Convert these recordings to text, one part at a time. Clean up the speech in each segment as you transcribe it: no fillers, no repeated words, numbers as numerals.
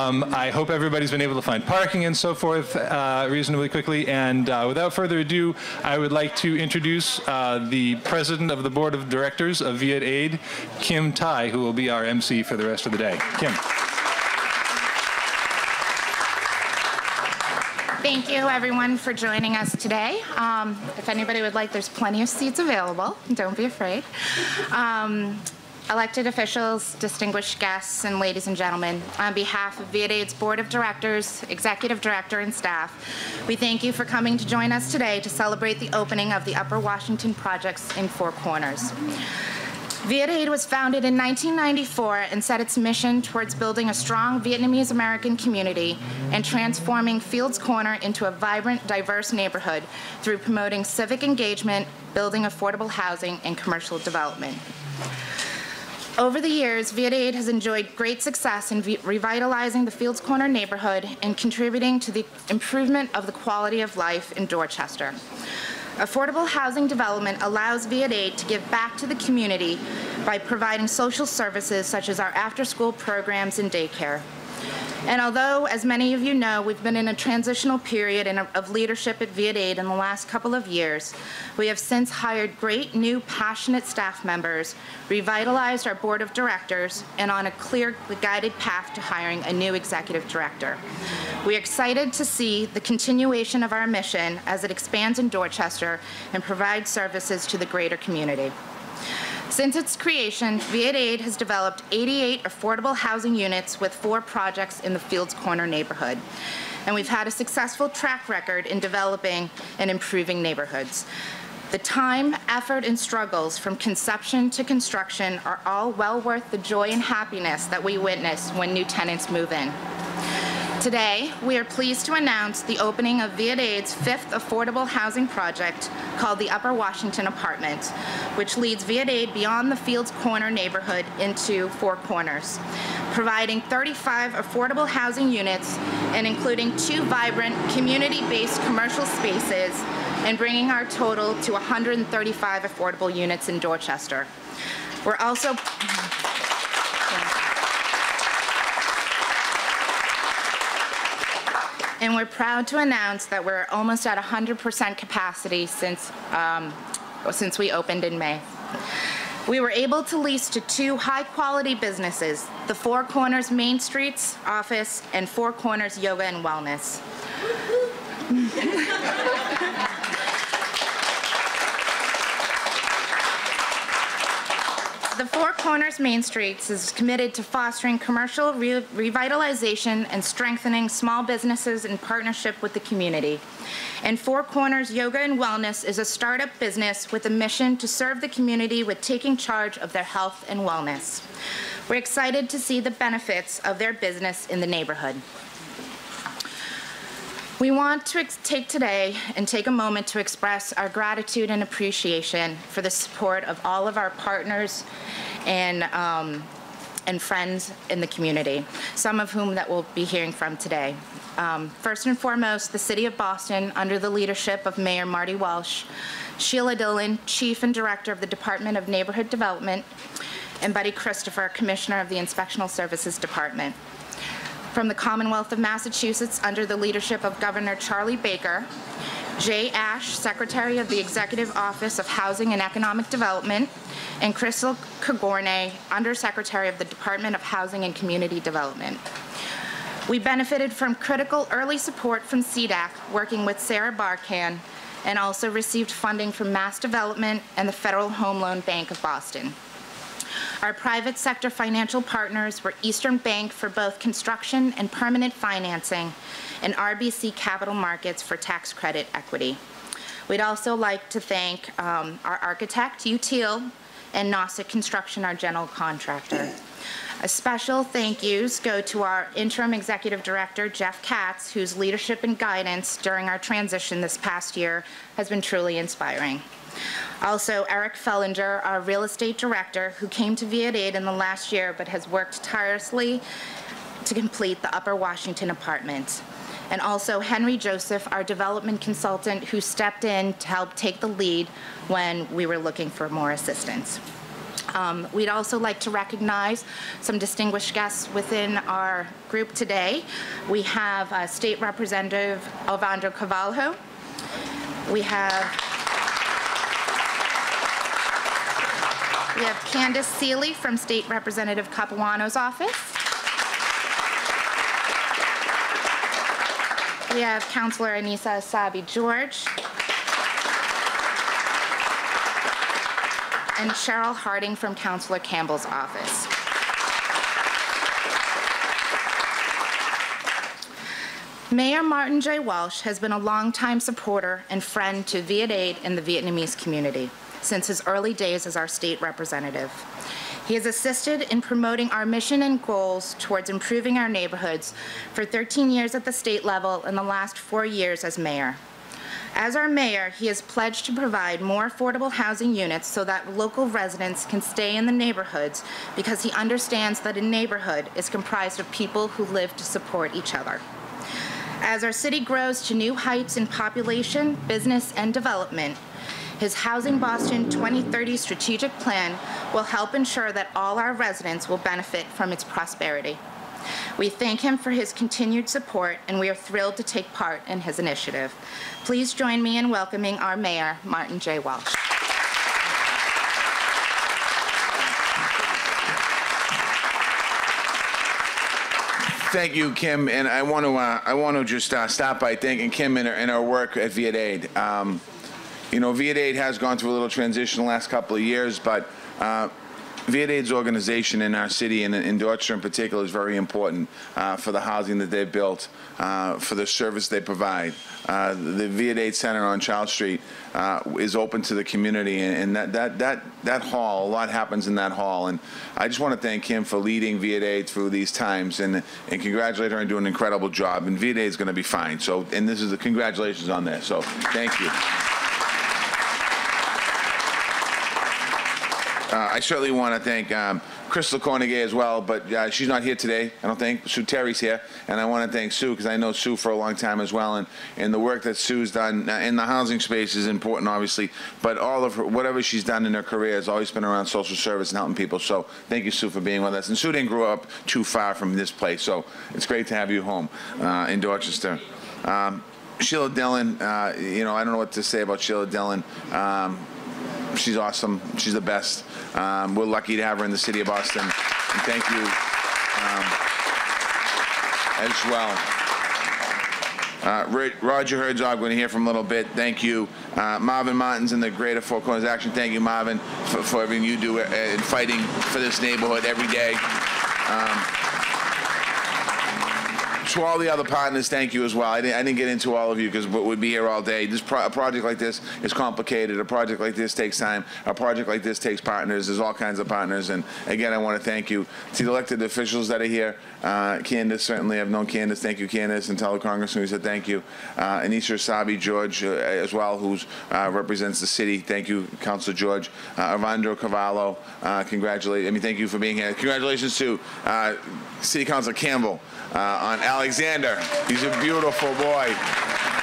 I hope everybody's been able to find parking and so forth reasonably quickly. And without further ado, I would like to introduce the president of the board of directors of VietAID, Kim Tai, who will be our MC for the rest of the day. Kim. Thank you, everyone, for joining us today. If anybody would like, there's plenty of seats available. Don't be afraid. Elected officials, distinguished guests, and ladies and gentlemen, on behalf of VietAID's Board of Directors, Executive Director, and staff, we thank you for coming to join us today to celebrate the opening of the Upper Washington projects in Four Corners. VietAID was founded in 1994 and set its mission towards building a strong Vietnamese American community and transforming Fields Corner into a vibrant, diverse neighborhood through promoting civic engagement, building affordable housing, and commercial development. Over the years, VietAID has enjoyed great success in revitalizing the Fields Corner neighborhood and contributing to the improvement of the quality of life in Dorchester. Affordable housing development allows VietAID to give back to the community by providing social services such as our after-school programs and daycare. And although, as many of you know, we've been in a transitional period of leadership at VietAID in the last couple of years, we have since hired great new passionate staff members, revitalized our board of directors, and on a clear guided path to hiring a new executive director. We are excited to see the continuation of our mission as it expands in Dorchester and provides services to the greater community. Since its creation, VietAID has developed 88 affordable housing units with 4 projects in the Fields Corner neighborhood. And we've had a successful track record in developing and improving neighborhoods. The time, effort, and struggles from conception to construction are all well worth the joy and happiness that we witness when new tenants move in. Today, we are pleased to announce the opening of VietAID's 5th affordable housing project called the Upper Washington Apartment, which leads VietAID beyond the Fields Corner neighborhood into Four Corners, providing 35 affordable housing units and including 2 vibrant community-based commercial spaces and bringing our total to 135 affordable units in Dorchester. We're also And we're proud to announce that we're almost at 100% capacity since we opened in May. We were able to lease to 2 high-quality businesses, the Four Corners Main Streets office and Four Corners Yoga and Wellness. The Four Corners Main Streets is committed to fostering commercial revitalization and strengthening small businesses in partnership with the community. And Four Corners Yoga and Wellness is a startup business with a mission to serve the community with taking charge of their health and wellness. We're excited to see the benefits of their business in the neighborhood. We want to take a moment to express our gratitude and appreciation for the support of all of our partners and friends in the community, some of whom that we'll be hearing from today. First and foremost, the City of Boston, under the leadership of Mayor Marty Walsh, Sheila Dillon, Chief and Director of the Department of Neighborhood Development, and Buddy Christopher, Commissioner of the Inspectional Services Department. From the Commonwealth of Massachusetts, under the leadership of Governor Charlie Baker, Jay Ash, Secretary of the Executive Office of Housing and Economic Development, and Crystal Cagorne, Undersecretary of the Department of Housing and Community Development. We benefited from critical early support from CDAC, working with Sarah Barkan, and also received funding from Mass Development and the Federal Home Loan Bank of Boston. Our private sector financial partners were Eastern Bank for both construction and permanent financing, and RBC Capital Markets for tax credit equity. We'd also like to thank our architect, UTIL, and Nossick Construction, our general contractor. A special thank yous go to our interim executive director, Jeff Katz, whose leadership and guidance during our transition this past year has been truly inspiring. Also, Eric Fellinger, our real estate director, who came to VietAID in the last year but has worked tirelessly to complete the Upper Washington Apartment. And also Henry Joseph, our development consultant, who stepped in to help take the lead when we were looking for more assistance. We'd also like to recognize some distinguished guests within our group today. We have State Representative Alvandro Cavallo. We have Candace Seeley from State Representative Capuano's office. We have Councilor Anissa Asabi George. And Cheryl Harding from Councilor Campbell's office. Mayor Martin J. Walsh has been a longtime supporter and friend to VietAID and the Vietnamese community since his early days as our state representative. He has assisted in promoting our mission and goals towards improving our neighborhoods for 13 years at the state level and the last 4 years as mayor. As our mayor, he has pledged to provide more affordable housing units so that local residents can stay in the neighborhoods because he understands that a neighborhood is comprised of people who live to support each other. As our city grows to new heights in population, business, and development, his Housing Boston 2030 strategic plan will help ensure that all our residents will benefit from its prosperity. We thank him for his continued support, and we are thrilled to take part in his initiative. Please join me in welcoming our mayor, Martin J. Walsh. Thank you, Kim, and I want to just start by thanking Kim and her work at VietAID. You know, VietAID has gone through a little transition the last couple of years, but VietAID's organization in our city and in Dorchester in particular is very important for the housing that they've built, for the service they provide. The VietAID Center on Charles Street is open to the community, and that hall, a lot happens in that hall. And I just want to thank him for leading VietAID through these times and congratulate her on doing an incredible job. And VietAID is going to be fine. So, and this is the congratulations on this. So, thank you. I certainly want to thank Crystal Cornegay as well, but she's not here today, I don't think. Sue Terry's here, and I want to thank Sue because I know Sue for a long time as well, and the work that Sue's done in the housing space is important, obviously, but all of her, whatever she's done in her career has always been around social service and helping people, so thank you, Sue, for being with us. And Sue didn't grow up too far from this place, so it's great to have you home in Dorchester. Sheila Dillon, you know, I don't know what to say about Sheila Dillon. She's awesome. She's the best. We're lucky to have her in the city of Boston. And thank you as well. Roger Herzog, we're going to hear from a little bit. Thank you. Marvin Martins and the Greater Four Corners Action. Thank you, Marvin, for everything you do in fighting for this neighborhood every day. To all the other partners, thank you as well. I didn't get into all of you because we'd be here all day. A project like this is complicated. A project like this takes time. A project like this takes partners. There's all kinds of partners. And again, I want to thank you to the elected officials that are here. Candace, certainly I've known Candace. Thank you, Candace. And tell the congressman who said thank you. Anissa Asabi George as well, who represents the city. Thank you, Councilor George. Alvandro Cavallo, thank you for being here. Congratulations to City Councilor Campbell on Alexander. He's a beautiful boy.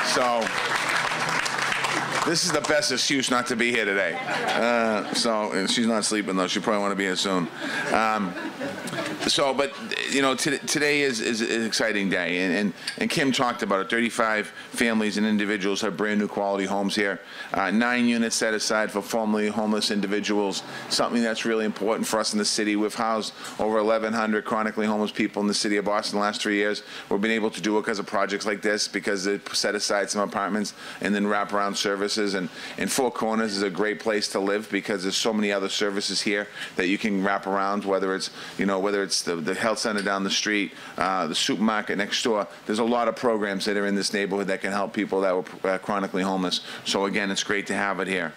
So this is the best excuse not to be here today. And she's not sleeping though. She probably want to be here soon. But you know, today is an exciting day, and Kim talked about it. 35 families and individuals have brand new quality homes here. 9 units set aside for formerly homeless individuals. Something that's really important for us in the city. We've housed over 1,100 chronically homeless people in the city of Boston the last 3 years. We've been able to do it because of projects like this, because they set aside some apartments and then wrap around services. And Four Corners is a great place to live because there's so many other services here that you can wrap around. Whether it's the health center down the street, the supermarket next door. There's a lot of programs that are in this neighborhood that can help people that were chronically homeless. So again, it's great to have it here.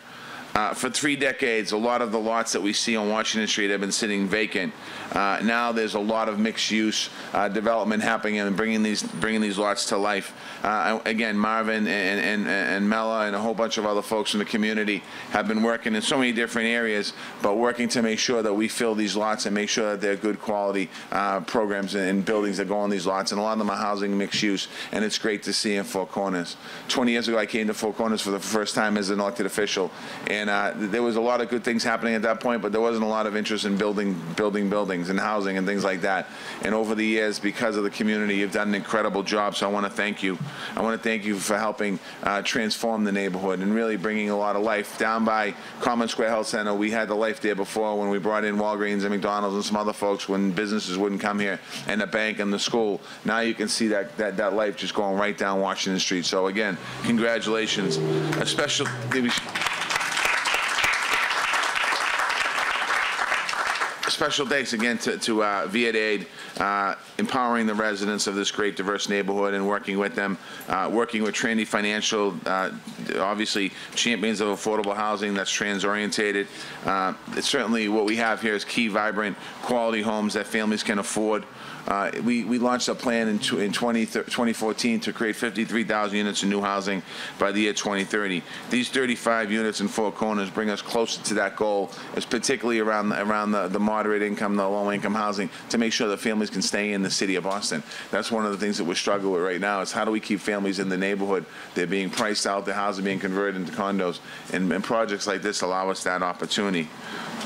For 3 decades, a lot of the lots that we see on Washington Street have been sitting vacant. Now there's a lot of mixed-use development happening and bringing these lots to life. Again, Marvin and Mella and a whole bunch of other folks in the community have been working in so many different areas, but working to make sure that we fill these lots and make sure that they're good quality programs and buildings that go on these lots. And a lot of them are housing mixed-use, and it's great to see in Four Corners. 20 years ago, I came to Four Corners for the first time as an elected official, and And there was a lot of good things happening at that point, but there wasn't a lot of interest in building buildings and housing and things like that. And over the years, because of the community, you've done an incredible job. So I want to thank you. I want to thank you for helping transform the neighborhood and really bringing a lot of life. Down by Common Square Health Center, we had the life there before when we brought in Walgreens and McDonald's and some other folks when businesses wouldn't come here, and the bank and the school. Now you can see that life just going right down Washington Street. So again, congratulations. A special thanks again to VietAID, empowering the residents of this great diverse neighborhood and working with them, working with Trinity Financial, obviously champions of affordable housing that's trans-orientated. It's certainly what we have here is key, vibrant, quality homes that families can afford. We launched a plan in 2014 to create 53,000 units of new housing by the year 2030. These 35 units in Four Corners bring us closer to that goal, it's particularly around the moderate income, the low income housing, to make sure that families can stay in the city of Boston. That's one of the things that we're struggling with right now, is how do we keep families in the neighborhood? They're being priced out, their houses are being converted into condos, and projects like this allow us that opportunity.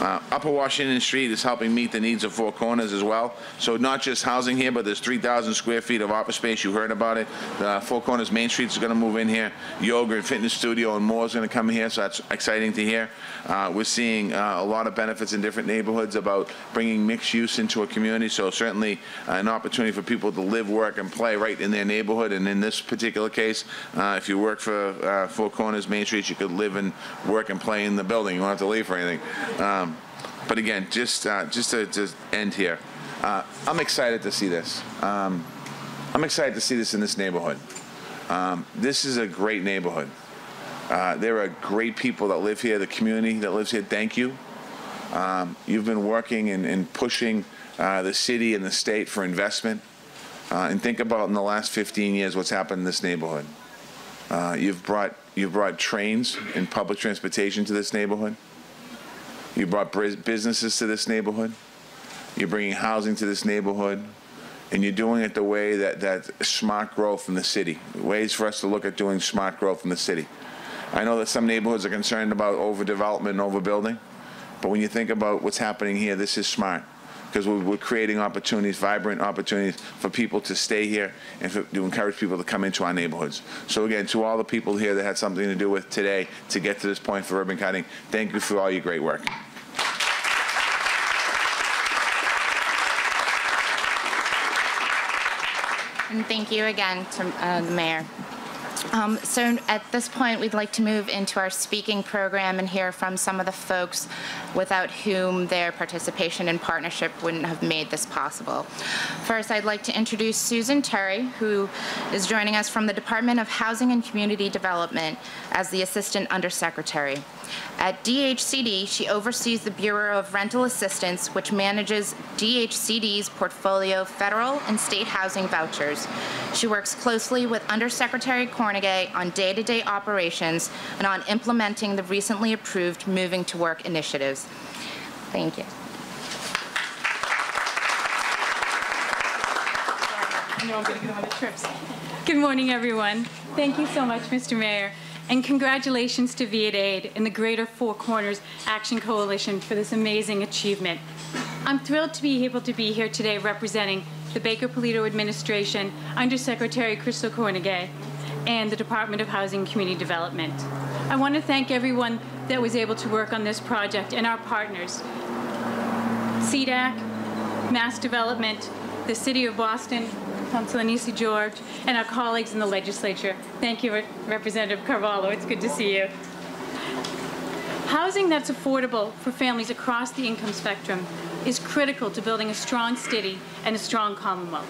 Upper Washington Street is helping meet the needs of Four Corners as well. So not just housing here, but there's 3,000 square feet of office space. You heard about it. Four Corners Main Street is going to move in here. Yoga and fitness studio and more is going to come here, so that's exciting to hear. We're seeing a lot of benefits in different neighborhoods about bringing mixed use into a community, so certainly an opportunity for people to live, work, and play right in their neighborhood. And in this particular case, if you work for Four Corners Main Street, you could live and work and play in the building. You don't have to leave for anything. But again, just to end here, I'm excited to see this. I'm excited to see this in this neighborhood. This is a great neighborhood. There are great people that live here, the community that lives here. Thank you. You've been working and pushing the city and the state for investment. And think about in the last 15 years what's happened in this neighborhood. You've brought trains and public transportation to this neighborhood. You brought businesses to this neighborhood. You're bringing housing to this neighborhood. And you're doing it the way that smart growth in the city, ways for us to look at doing smart growth in the city. I know that some neighborhoods are concerned about overdevelopment and overbuilding, but when you think about what's happening here, this is smart, because we're creating opportunities, vibrant opportunities for people to stay here and to encourage people to come into our neighborhoods. So again, to all the people here that had something to do with today to get to this point for ribbon cutting, thank you for all your great work. And thank you again to the mayor. So at this point, we'd like to move into our speaking program and hear from some of the folks without whom their participation and partnership wouldn't have made this possible. First, I'd like to introduce Susan Terry, who is joining us from the Department of Housing and Community Development as the Assistant Undersecretary. At DHCD, she oversees the Bureau of Rental Assistance, which manages DHCD's portfolio of federal and state housing vouchers. She works closely with Undersecretary Cornegay on day-to-day operations and on implementing the recently approved Moving to Work initiatives. Thank you. I know I'm going to go on the trips. Good morning, everyone. Thank you so much, Mr. Mayor. And congratulations to VietAID and the Greater Four Corners Action Coalition for this amazing achievement. I'm thrilled to be able to be here today representing the Baker-Polito administration, Undersecretary Crystal Cornegay, and the Department of Housing and Community Development. I want to thank everyone that was able to work on this project and our partners, CDAC, Mass Development, the City of Boston, Councilor Nisi George, and our colleagues in the legislature. Thank you, Representative Carvalho. It's good to see you. Housing that's affordable for families across the income spectrum is critical to building a strong city and a strong Commonwealth.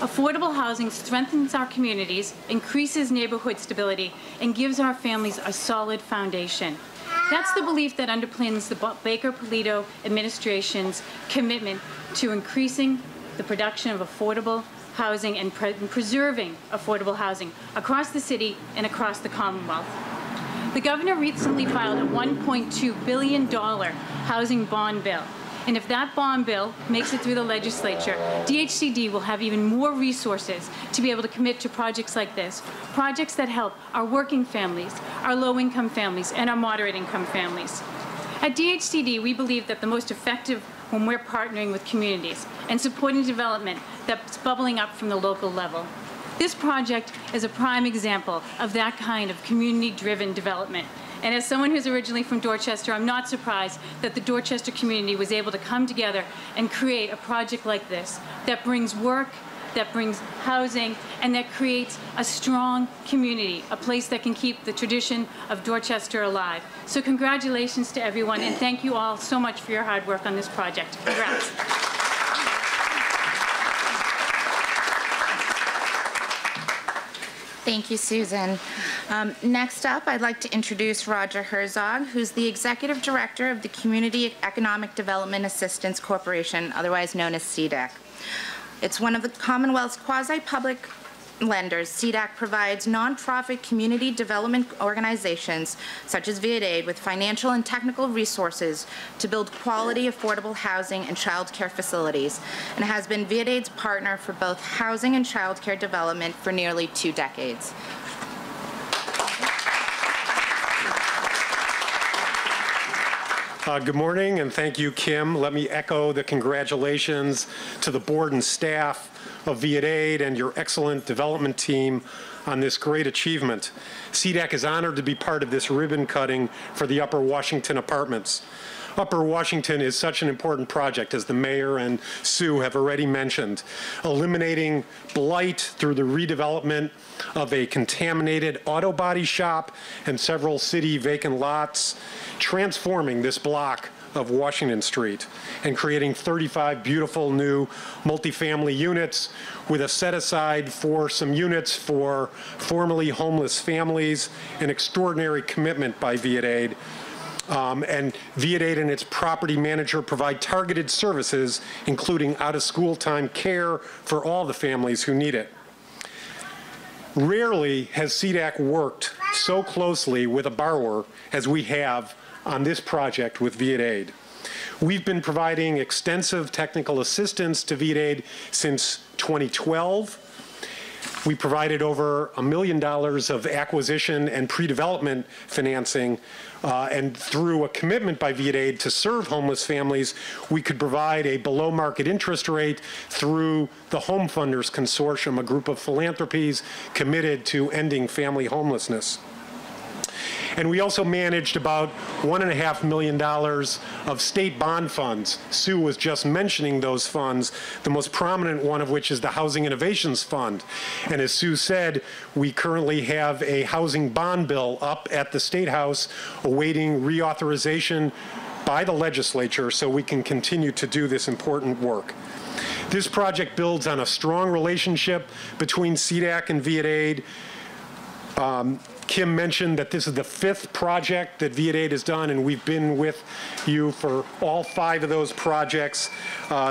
Affordable housing strengthens our communities, increases neighborhood stability, and gives our families a solid foundation. That's the belief that underpins the Baker-Polito administration's commitment to increasing the production of affordable housing and preserving affordable housing across the city and across the Commonwealth. The governor recently filed a $1.2 billion housing bond bill, And if that bond bill makes it through the legislature, DHCD will have even more resources to be able to commit to projects like this, projects that help our working families, our low-income families, and our moderate-income families. At DHCD, we believe that the most effective when we're partnering with communities and supporting development that's bubbling up from the local level. This project is a prime example of that kind of community-driven development. And as someone who's originally from Dorchester, I'm not surprised that the Dorchester community was able to come together and create a project like this that brings work, that brings housing, and that creates a strong community, a place that can keep the tradition of Dorchester alive. So congratulations to everyone, and thank you all so much for your hard work on this project. Congrats. Thank you, Susan. Next up, I'd like to introduce Roger Herzog, who's the Executive Director of the Community Economic Development Assistance Corporation, otherwise known as CEDAC. It's one of the Commonwealth's quasi-public lenders. CEDAC provides nonprofit community development organizations, such as VietAID, with financial and technical resources to build quality, affordable housing and child care facilities, and has been VietAID's partner for both housing and child care development for nearly 2 decades. Good morning, and thank you, Kim. Let me echo the congratulations to the board and staff of VietAID and your excellent development team on this great achievement. CEDAC is honored to be part of this ribbon cutting for the Upper Washington apartments. Upper Washington is such an important project, as the mayor and Sue have already mentioned, eliminating blight through the redevelopment of a contaminated auto body shop and several city vacant lots, transforming this block of Washington Street and creating 35 beautiful new multifamily units with a set aside for some units for formerly homeless families, an extraordinary commitment by VietAID. And VietAID and its property manager provide targeted services, including out-of-school time care for all the families who need it. Rarely has CEDAC worked so closely with a borrower as we have on this project with VietAID. We've been providing extensive technical assistance to VietAID since 2012. We provided over $1 million of acquisition and pre-development financing, and through a commitment by VietAID to serve homeless families, we could provide a below-market interest rate through the Home Funders Consortium, a group of philanthropies committed to ending family homelessness. And we also managed about $1.5 million of state bond funds. Sue was just mentioning those funds, the most prominent one of which is the Housing Innovations Fund. And as Sue said, we currently have a housing bond bill up at the State House awaiting reauthorization by the legislature so we can continue to do this important work. This project builds on a strong relationship between CEDAC and VietAID. Kim mentioned that this is the 5th project that VietAID has done, and we've been with you for all 5 of those projects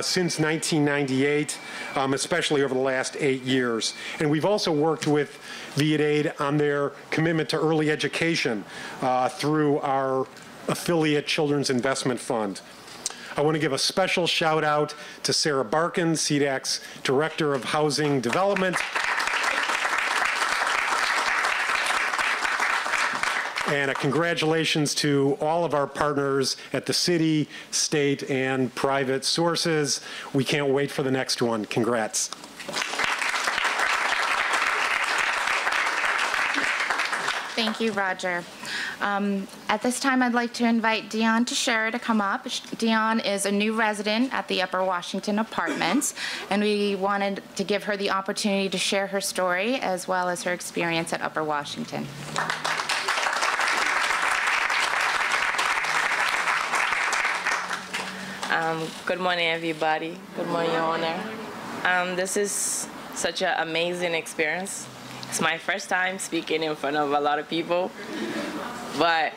since 1998, especially over the last 8 years. And we've also worked with VietAID on their commitment to early education through our affiliate Children's Investment Fund. I want to give a special shout out to Sarah Barkin, CEDAC's Director of Housing Development. And a congratulations to all of our partners at the city, state, and private sources. We can't wait for the next one. Congrats. Thank you, Roger. At this time, I'd like to invite Dion Teixeira to come up. Dion is a new resident at the Upper Washington Apartments, and we wanted to give her the opportunity to share her story as well as her experience at Upper Washington. Good morning, everybody. Good morning, Your Honor. This is such an amazing experience. It's my first time speaking in front of a lot of people, but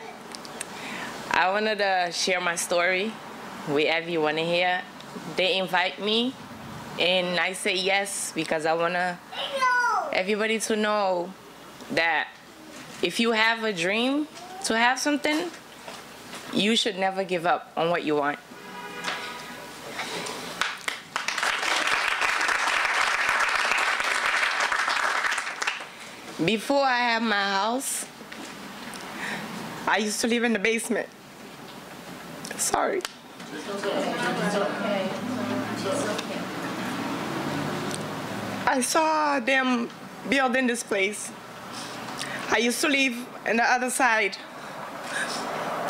I wanted to share my story with everyone here. They invite me, and I say yes because I want everybody to know that if you have a dream to have something, you should never give up on what you want. Before I had my house, I used to live in the basement. Sorry. I saw them building this place. I used to live on the other side.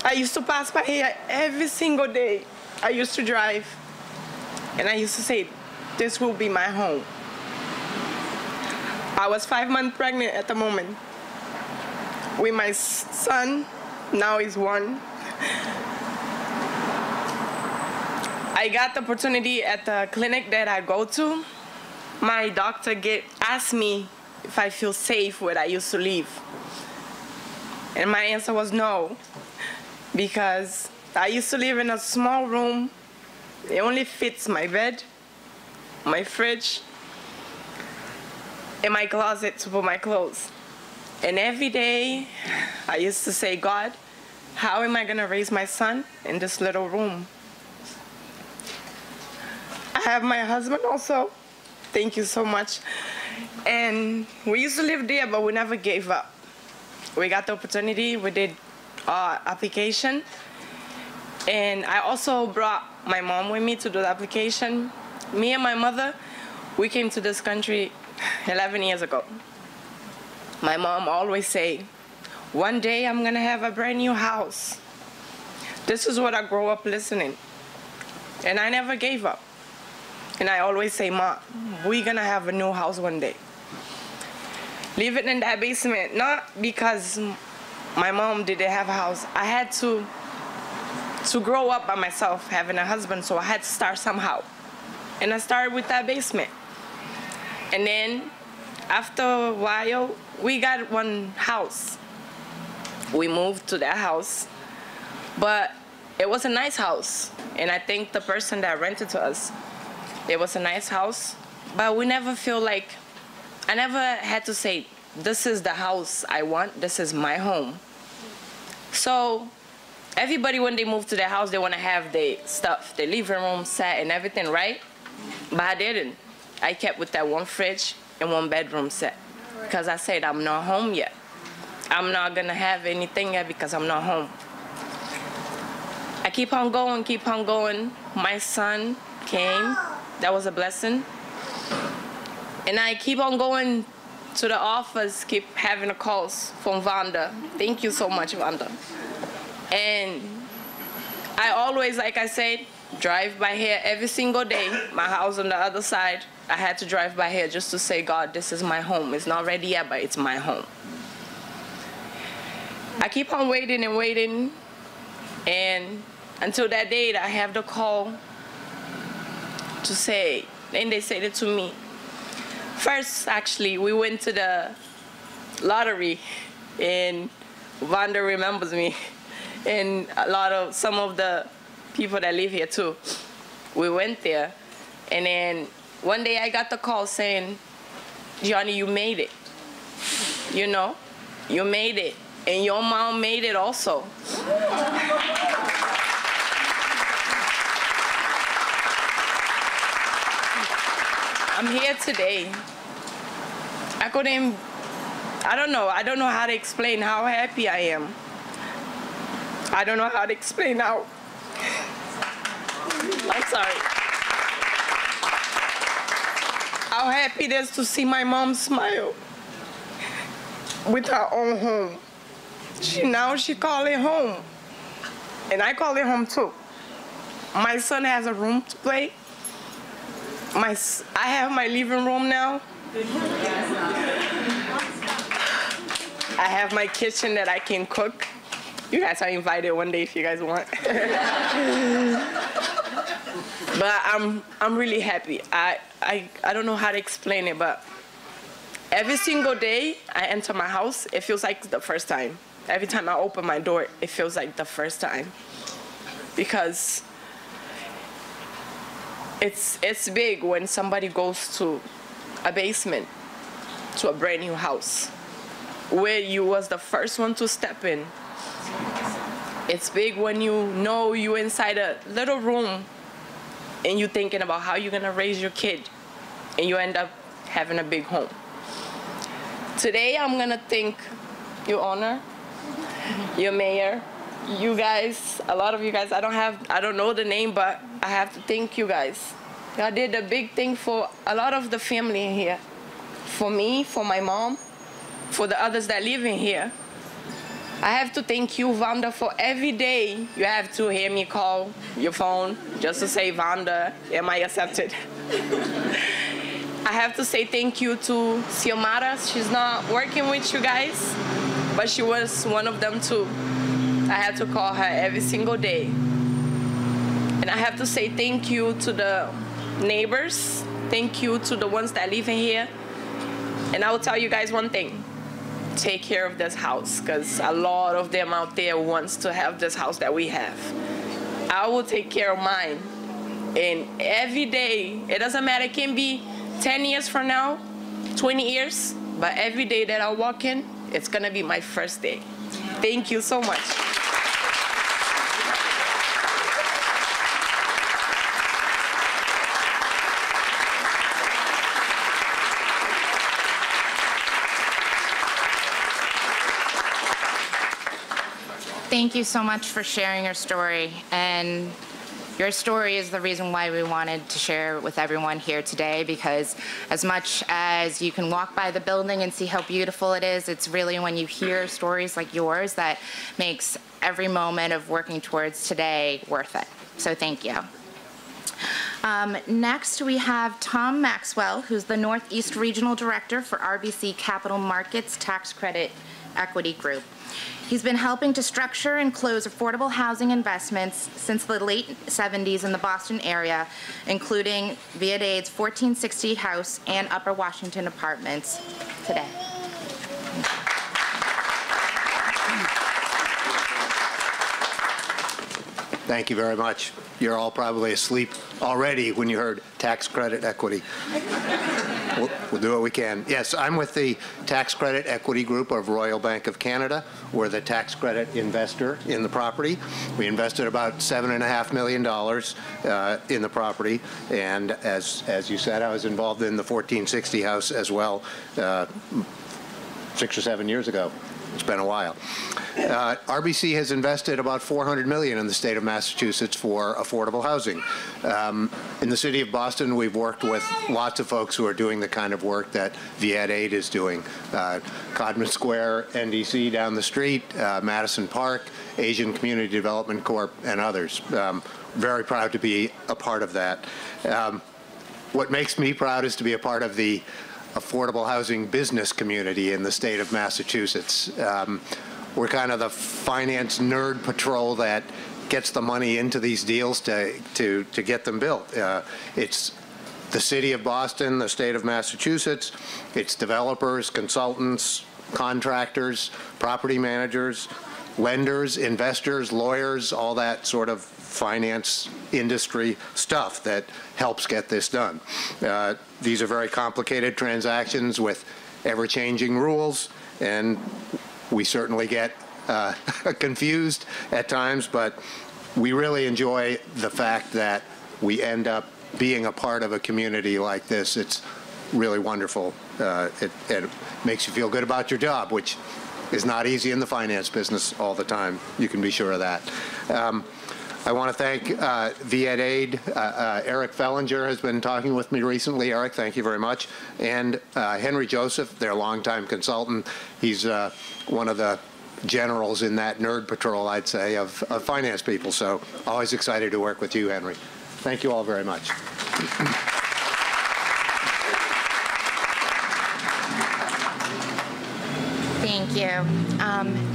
I used to pass by here every single day. I used to drive, and I used to say, this will be my home. I was 5 months pregnant at the moment with my son. Now he's 1. I got the opportunity at the clinic that I go to. My doctor asked me if I feel safe where I used to live. And my answer was no, because I used to live in a small room. It only fits my bed, my fridge, and my closet to put my clothes. And every day, I used to say, God, how am I gonna raise my son in this little room? I have my husband also. Thank you so much. And we used to live there, but we never gave up. We got the opportunity, we did application. And I also brought my mom with me to do the application. Me and my mother, we came to this country 11 years ago. My mom always say, one day I'm gonna have a brand new house. This is what I grew up listening. And I never gave up. And I always say, Ma, we're gonna have a new house one day. Living in that basement, not because my mom didn't have a house. I had to grow up by myself, having a husband, so I had to start somehow. And I started with that basement. And then, after a while, we got one house. We moved to that house, but it was a nice house. And I think the person that rented to us, it was a nice house, but we never feel like, I never had to say, this is the house I want, this is my home. So everybody, when they move to their house, they want to have their stuff, their living room set and everything, right? But I didn't. I kept with that one fridge and one bedroom set, because I said, I'm not home yet. I'm not gonna have anything yet because I'm not home. I keep on going, keep on going. My son came. That was a blessing. And I keep on going to the office, keep having the calls from Vanda. Thank you so much, Vanda. And I always, like I said, drive by here every single day. My house on the other side, I had to drive by here just to say, God, this is my home. It's not ready yet, but it's my home. I keep on waiting and waiting, and until that day, I have the call to say, and they said it to me. First, actually, we went to the lottery, and Vanda remembers me, and some of the people that live here too. We went there, and then one day I got the call saying, Johnny, you made it. You know, you made it, and your mom made it also. I'm here today. I don't know how to explain how happy I am. I don't know how to explain how, I'm sorry. How happy it is to see my mom smile with her own home. Now she call it home, and I call it home too. My son has a room to play. I have my living room now. I have my kitchen that I can cook. You guys are invited one day if you guys want. But I'm really happy. I don't know how to explain it, but every single day I enter my house, it feels like the first time. Every time I open my door, it feels like the first time. Because it's big when somebody goes to a basement, to a brand new house, where you was the first one to step in. It's big when you know you're inside a little room and you're thinking about how you're gonna raise your kid, and you end up having a big home. Today, I'm going to thank your owner, your mayor, you guys, a lot of you guys. I don't know the name, but I have to thank you guys. Y'all did a big thing for a lot of the family in here. For me, for my mom, for the others that live in here. I have to thank you, Vanda, for every day you have to hear me call your phone just to say, Vanda, am I accepted? I have to say thank you to Xiomara. She's not working with you guys, but she was one of them too. I had to call her every single day. And I have to say thank you to the neighbors. Thank you to the ones that live in here. And I will tell you guys one thing. Take care of this house, because a lot of them out there wants to have this house that we have. I will take care of mine. And every day, it doesn't matter, it can be 10 years from now, 20 years, but every day that I walk in, it's gonna be my first day. Thank you so much. Thank you so much for sharing your story. And your story is the reason why we wanted to share it with everyone here today, because as much as you can walk by the building and see how beautiful it is, it's really when you hear stories like yours that makes every moment of working towards today worth it. So thank you. Next, we have Tom Maxwell, who's the Northeast Regional Director for RBC Capital Markets Tax Credit Equity Group. He's been helping to structure and close affordable housing investments since the late 70s in the Boston area, including VietAID's 1460 House and Upper Washington Apartments today. Thank you very much. You're all probably asleep already when you heard tax credit equity. We'll do what we can. Yes, I'm with the Tax Credit Equity Group of Royal Bank of Canada. We're the tax credit investor in the property. We invested about $7.5 million in the property, and as you said, I was involved in the 1460 house as well 6 or 7 years ago. It's been a while. RBC has invested about $400 million in the state of Massachusetts for affordable housing. In the city of Boston, we've worked with lots of folks who are doing the kind of work that VietAID is doing. Codman Square, NDC down the street, Madison Park, Asian Community Development Corp, and others. Very proud to be a part of that. What makes me proud is to be a part of the affordable housing business community in the state of Massachusetts. We're kind of the finance nerd patrol that gets the money into these deals to get them built. It's the city of Boston, the state of Massachusetts, it's developers, consultants, contractors, property managers, lenders, investors, lawyers, all that sort of finance industry stuff that helps get this done. These are very complicated transactions with ever-changing rules, and we certainly get confused at times, but we really enjoy the fact that we end up being a part of a community like this. It's really wonderful. It makes you feel good about your job, which is not easy in the finance business all the time. You can be sure of that. I want to thank VietAID. Eric Fellinger has been talking with me recently. Eric, thank you very much. And Henry Joseph, their longtime consultant. He's one of the generals in that nerd patrol, I'd say, of finance people. So always excited to work with you, Henry. Thank you all very much. Thank you.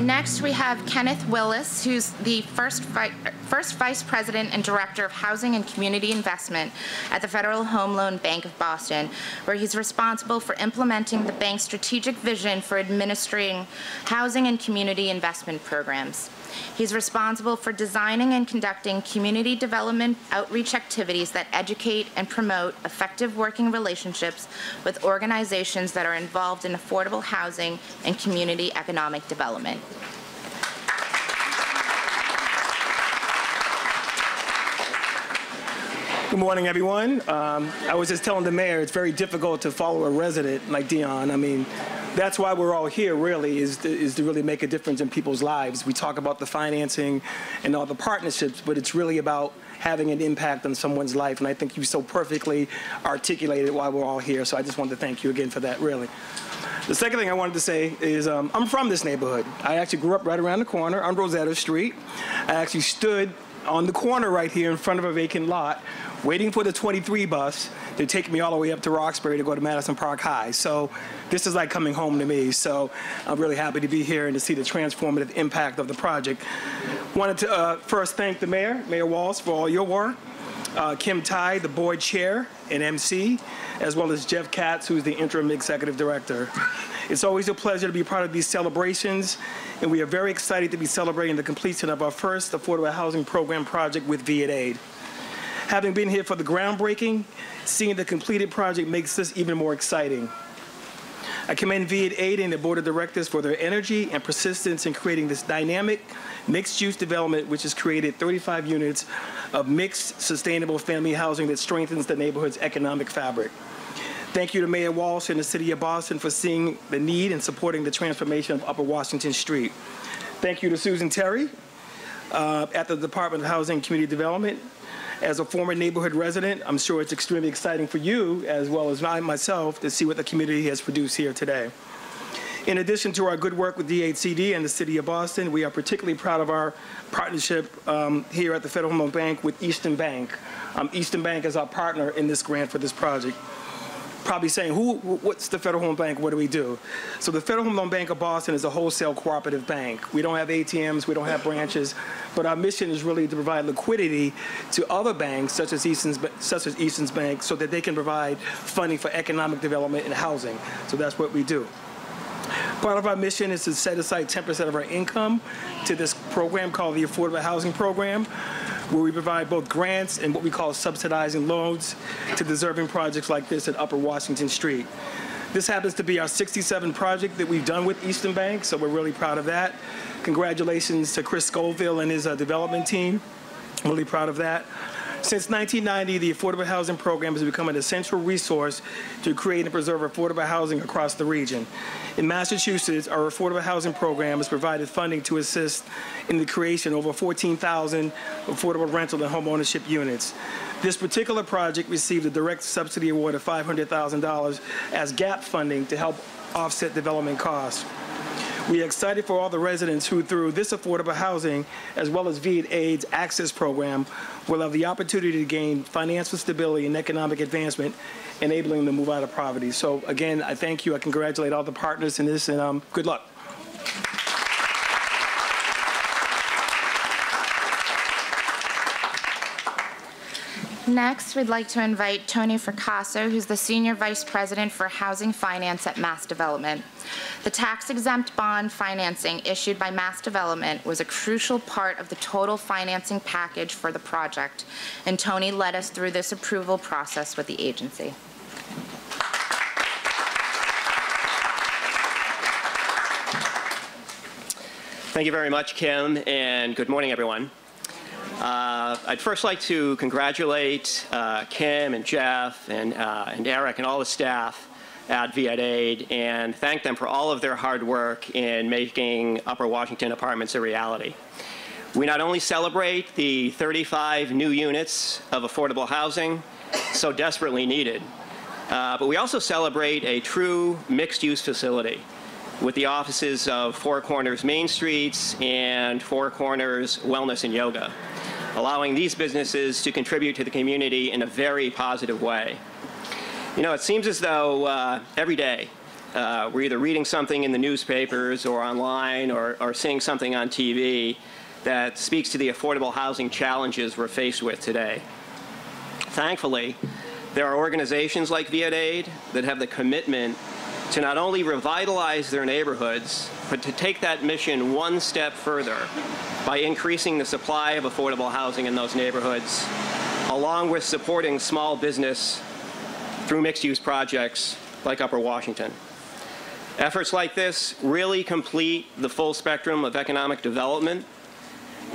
Next, we have Kenneth Willis, who's the first Vice President and Director of Housing and Community Investment at the Federal Home Loan Bank of Boston, where he's responsible for implementing the bank's strategic vision for administering housing and community investment programs. He's responsible for designing and conducting community development outreach activities that educate and promote effective working relationships with organizations that are involved in affordable housing and community economic development. Good morning, everyone. I was just telling the mayor it's very difficult to follow a resident like Dion. I mean, that's why we're all here, really, is to really make a difference in people's lives. We talk about the financing and all the partnerships, but it's really about having an impact on someone's life. And I think you so perfectly articulated why we're all here. So I just wanted to thank you again for that, really. The second thing I wanted to say is I'm from this neighborhood. I actually grew up right around the corner on Rosetta Street. I actually stood on the corner right here in front of a vacant lot, waiting for the 23 bus to take me all the way up to Roxbury to go to Madison Park High. So this is like coming home to me. So I'm really happy to be here and to see the transformative impact of the project. Wanted to first thank the mayor, Mayor Walsh, for all your work. Kim Tai, the board chair and MC, as well as Jeff Katz, who's the interim executive director. It's always a pleasure to be part of these celebrations, and we are very excited to be celebrating the completion of our first affordable housing program project with VietAID. Having been here for the groundbreaking, seeing the completed project makes this even more exciting. I commend VietAID and the board of directors for their energy and persistence in creating this dynamic, mixed-use development, which has created 35 units of mixed, sustainable family housing that strengthens the neighborhood's economic fabric. Thank you to Mayor Walsh and the City of Boston for seeing the need and supporting the transformation of Upper Washington Street. Thank you to Susan Terry at the Department of Housing and Community Development. As a former neighborhood resident, I'm sure it's extremely exciting for you, as well as myself, to see what the community has produced here today. In addition to our good work with VietAID and the City of Boston, we are particularly proud of our partnership here at the Federal Home Loan Bank with Eastern Bank. Eastern Bank is our partner in this grant for this project. Probably saying, what's the Federal Home Loan Bank? What do we do? So the Federal Home Loan Bank of Boston is a wholesale cooperative bank. We don't have ATMs, we don't have branches, but our mission is really to provide liquidity to other banks, such as Easton's Bank, so that they can provide funding for economic development and housing. So that's what we do. Part of our mission is to set aside 10% of our income to this program called the Affordable Housing Program, where we provide both grants and what we call subsidizing loans to deserving projects like this at Upper Washington Street. This happens to be our 67th project that we've done with Eastern Bank, so we're really proud of that. Congratulations to Chris Scoville and his development team. Really proud of that. Since 1990, the Affordable Housing Program has become an essential resource to create and preserve affordable housing across the region. In Massachusetts, our Affordable Housing Program has provided funding to assist in the creation of over 14,000 affordable rental and home ownership units. This particular project received a direct subsidy award of $500,000 as gap funding to help offset development costs. We are excited for all the residents who, through this affordable housing, as well as VietAID's Access Program, will have the opportunity to gain financial stability and economic advancement, enabling them to move out of poverty. So again, I thank you. I congratulate all the partners in this, and good luck. Next, we'd like to invite Tony Fracasso, who's the Senior Vice President for Housing Finance at Mass Development. The tax-exempt bond financing issued by Mass Development was a crucial part of the total financing package for the project, and Tony led us through this approval process with the agency. Thank you very much, Kim, and good morning, everyone. I'd first like to congratulate Kim and Jeff and Eric and all the staff at VietAID and thank them for all of their hard work in making Upper Washington Apartments a reality. We not only celebrate the 35 new units of affordable housing so desperately needed, but we also celebrate a true mixed-use facility with the offices of Four Corners Main Streets and Four Corners Wellness and Yoga, allowing these businesses to contribute to the community in a very positive way. You know, it seems as though every day we're either reading something in the newspapers or online or seeing something on TV that speaks to the affordable housing challenges we're faced with today. Thankfully, there are organizations like VietAID that have the commitment to not only revitalize their neighborhoods, but to take that mission one step further by increasing the supply of affordable housing in those neighborhoods, along with supporting small business through mixed-use projects like Upper Washington. Efforts like this really complete the full spectrum of economic development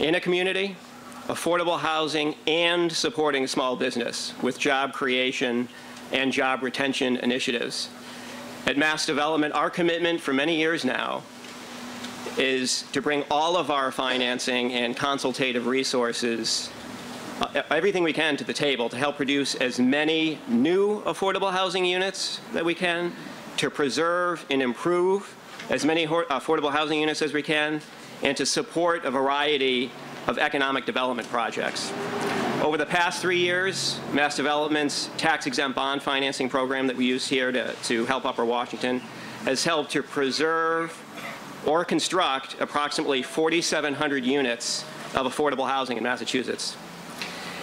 in a community, affordable housing, and supporting small business with job creation and job retention initiatives. At Mass Development, our commitment for many years now is to bring all of our financing and consultative resources, everything we can, to the table to help produce as many new affordable housing units that we can, to preserve and improve as many affordable housing units as we can, and to support a variety of economic development projects. Over the past 3 years, Mass Development's tax-exempt bond financing program that we use here to help Upper Washington has helped to preserve or construct approximately 4,700 units of affordable housing in Massachusetts.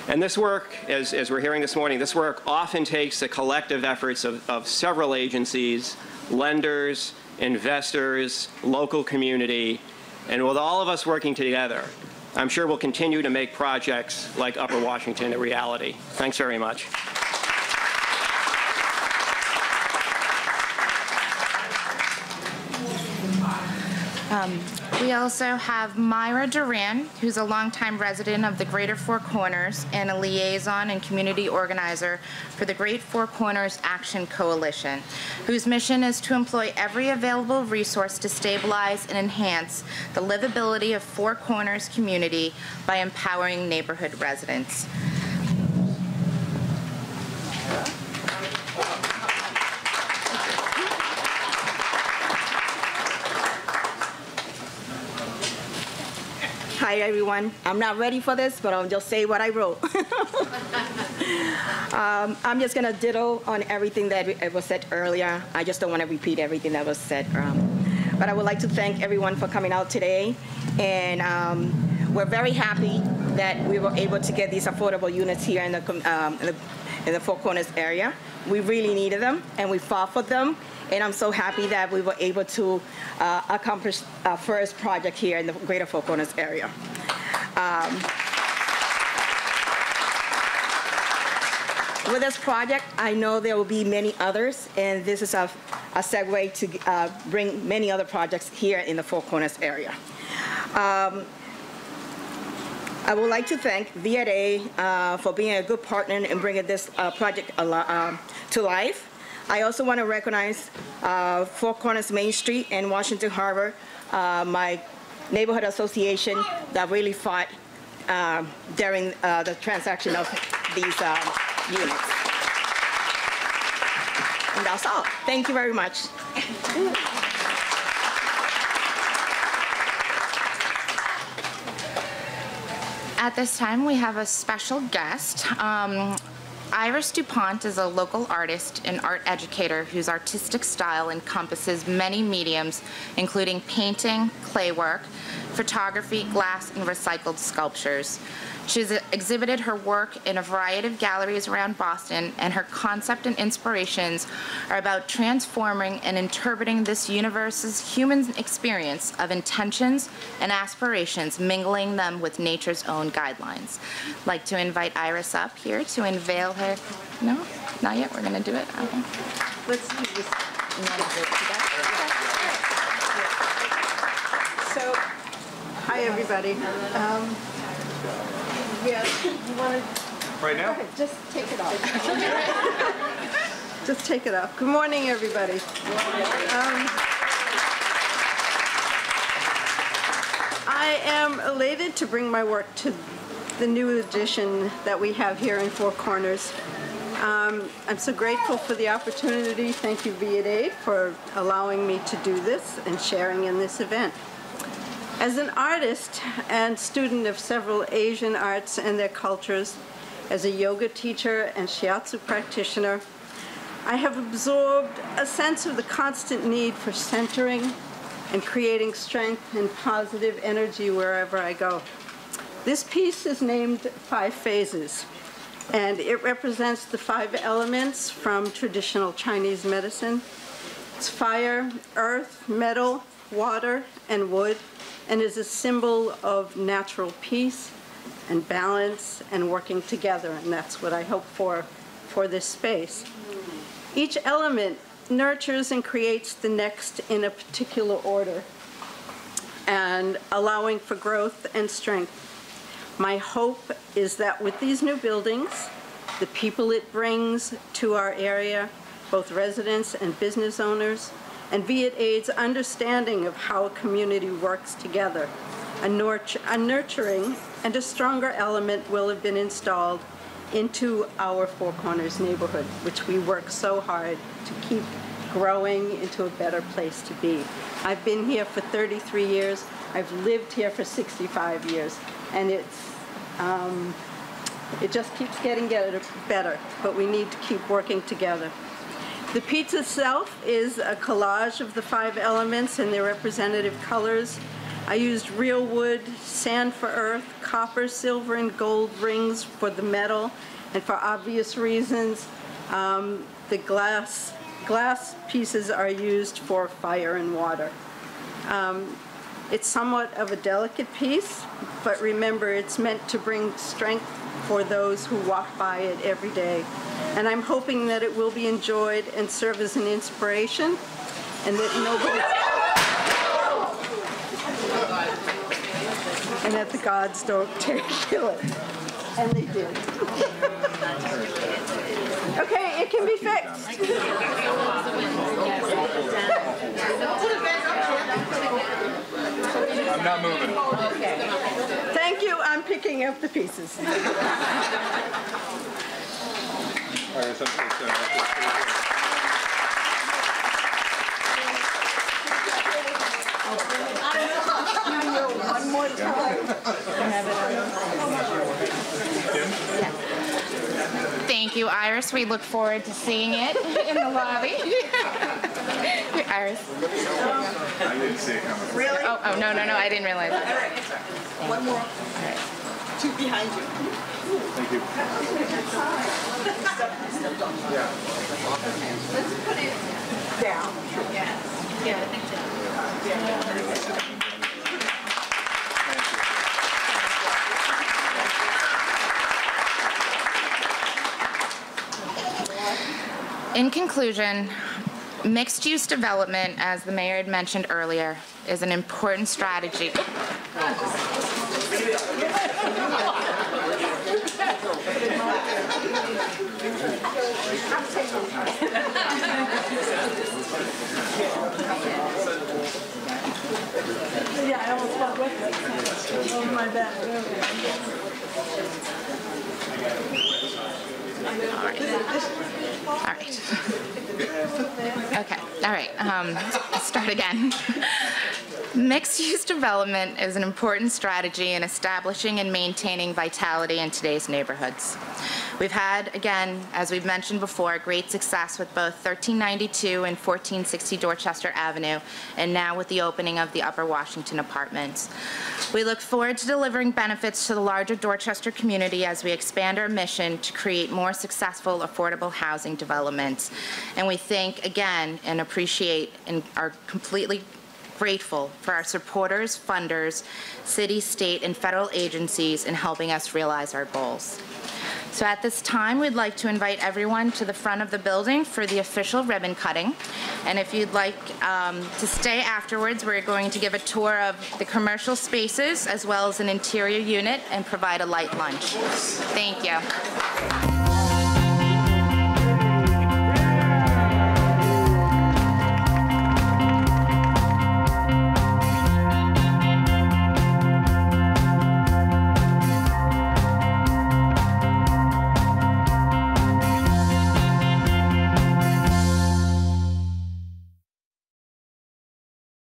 And this work, as we're hearing this morning, this work often takes the collective efforts of several agencies, lenders, investors, local community, and with all of us working together, I'm sure we'll continue to make projects like Upper Washington a reality. Thanks very much. We also have Myra Duran, who's a longtime resident of the Greater Four Corners and a liaison and community organizer for the Great Four Corners Action Coalition, whose mission is to employ every available resource to stabilize and enhance the livability of Four Corners community by empowering neighborhood residents. Hi, everyone. I'm not ready for this, but I'll just say what I wrote. I'm just going to ditto on everything that was said earlier. I just don't want to repeat everything that was said. But I would like to thank everyone for coming out today. And we're very happy that we were able to get these affordable units here in the Four Corners area. We really needed them, and we fought for them. And I'm so happy that we were able to accomplish our first project here in the Greater Four Corners area. With this project, I know there will be many others, and this is a segue to bring many other projects here in the Four Corners area. I would like to thank VietAID for being a good partner in bringing this project to life. I also want to recognize Four Corners Main Street and Washington Harbor, my neighborhood association that really fought during the transaction of these units. And that's all. Thank you very much. At this time, we have a special guest. Iris DuPont is a local artist and art educator whose artistic style encompasses many mediums, including painting, clay work, photography, glass, and recycled sculptures. She's exhibited her work in a variety of galleries around Boston, and her concept and inspirations are about transforming and interpreting this universe's human experience of intentions and aspirations, mingling them with nature's own guidelines. I'd like to invite Iris up here to unveil her. No? Not yet? We're going to do it? Okay. Let's do this. So, hi everybody. Yeah, you want to? Right now? Go ahead, just take it off. Just take it off. Good morning, everybody. I am elated to bring my work to the new edition that we have here in Four Corners. I'm so grateful for the opportunity. Thank you, VietAID, for allowing me to do this and sharing in this event. As an artist and student of several Asian arts and their cultures, as a yoga teacher and shiatsu practitioner, I have absorbed a sense of the constant need for centering and creating strength and positive energy wherever I go. This piece is named 5 Phases, and it represents the 5 elements from traditional Chinese medicine. It's fire, earth, metal, water, and wood, and is a symbol of natural peace and balance and working together, and that's what I hope for this space. Each element nurtures and creates the next in a particular order, and allowing for growth and strength. My hope is that with these new buildings, the people it brings to our area, both residents and business owners, and VietAID's understanding of how a community works together, a nurturing and a stronger element will have been installed into our Four Corners neighborhood, which we work so hard to keep growing into a better place to be. I've been here for 33 years. I've lived here for 65 years, and it just keeps getting better, but we need to keep working together. The pizza itself is a collage of the 5 elements and their representative colors. I used real wood, sand for earth, copper, silver, and gold rings for the metal, and for obvious reasons, the glass pieces are used for fire and water. It's somewhat of a delicate piece, but remember, it's meant to bring strength for those who walk by it every day. And I'm hoping that it will be enjoyed and serve as an inspiration, and that and that the gods don't kill it. And they did. Okay, it can be fixed. I'm not moving. Thank you. I'm picking up the pieces. One more time. Thank you, Iris. We look forward to seeing it in the lobby. Iris. I didn't see it coming. Really? Oh, no, I didn't realize that. All right. One more. All right. 2 behind you. Thank you. Yeah. Let's put it down. Yeah. In conclusion, mixed-use development, as the mayor had mentioned earlier, is an important strategy. Yeah, I almost got with it. Oh, my bad. All right. Okay. All right. Let's start again. Mixed-use development is an important strategy in establishing and maintaining vitality in today's neighborhoods. We've had, again, as we've mentioned before, great success with both 1392 and 1460 Dorchester Avenue, and now with the opening of the Upper Washington Apartments. We look forward to delivering benefits to the larger Dorchester community as we expand our mission to create more successful, affordable housing developments. And we thank, again, and appreciate and are completely grateful for our supporters, funders, city, state, and federal agencies in helping us realize our goals. So at this time, we'd like to invite everyone to the front of the building for the official ribbon cutting. And if you'd like to stay afterwards, we're going to give a tour of the commercial spaces as well as an interior unit and provide a light lunch. Thank you.